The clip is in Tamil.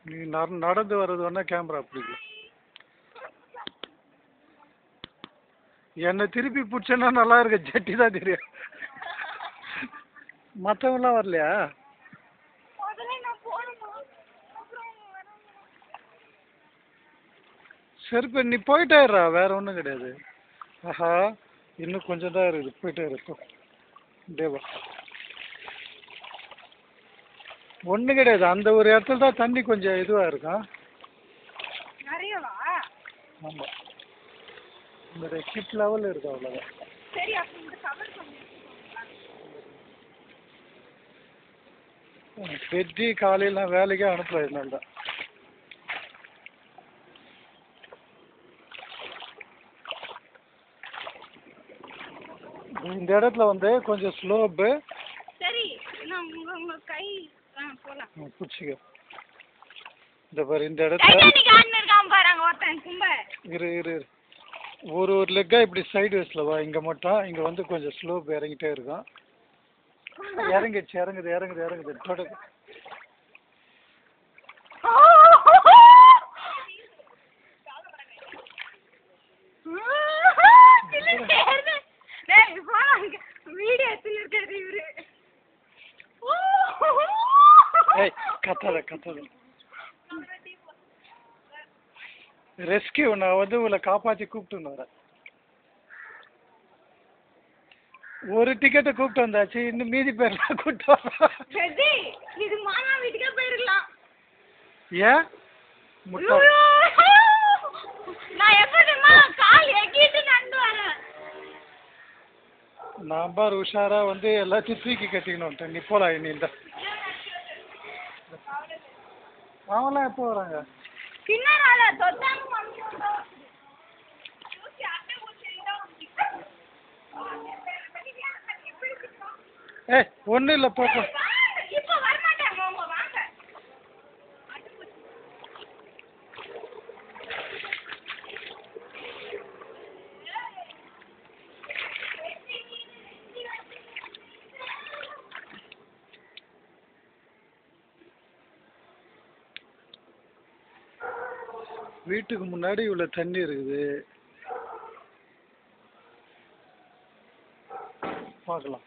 நீ நடந்து வர்றது வேணா கேமரா பிடிக்கும். என்னை திருப்பி பிடிச்சேன்னா நல்லா இருக்க, ஜட்டி தான் தெரியும். மற்றவங்களாம் வரலையா? சரி, நீ போயிட்டாயிரா, வேற ஒன்றும் கிடையாது. ஆஹா, இன்னும் கொஞ்சம் தான் இருக்குது, போயிட்டே இருக்கும். டேவா ஒன்றும் கிடையாது, அந்த ஒரு இடத்துல தான் தண்ணி கொஞ்சம் இதுவாக இருக்கும். ஆமாம், இந்த ஷிப் லெவல் இருக்கு, அவ்வளோதான். வெட்டி காலையில் நான் வேலைக்கே அனுப்பல, இதனால தான். இந்த இடத்துல வந்து கொஞ்சம் ஸ்லோப்பு. சரி, உங்க கை பிடிச்சிக்க. இந்த பாரு, இந்த இடத்துல இரு இரு ஒரு லெக்கா இப்படி சைடு வேஸ்ல வா. இங்க மட்டும் இங்க வந்து கொஞ்சம் ஸ்லோப் இறங்கிட்டே இருக்கும். இறங்கிடுச்சு, இறங்குது இறங்குது இறங்குது. தொடக்கு. கத்தாத கத்தாத. ரெஸ்கியூ, நான் வந்து உங்களை காப்பாற்றி கூப்பிட்டு வரேன். ஒரு டிக்கெட்டை கூப்பிட்டு வந்தாச்சு, இன்னும் மீதி பேர்லாம் கூப்பிட்டு வர. ஏன் முட்டை? நான் பாரு உஷாரா வந்து எல்லாத்தையும் தூக்கி கட்டிக்கணும். நீ போலாம், இனி இந்த அவங்களாம் எப்போ வராங்க? ஒன்றும் இல்லை, போ. வீட்டுக்கு முன்னாடி இவ்வளோ தண்ணி இருக்குது, பார்க்கலாம்.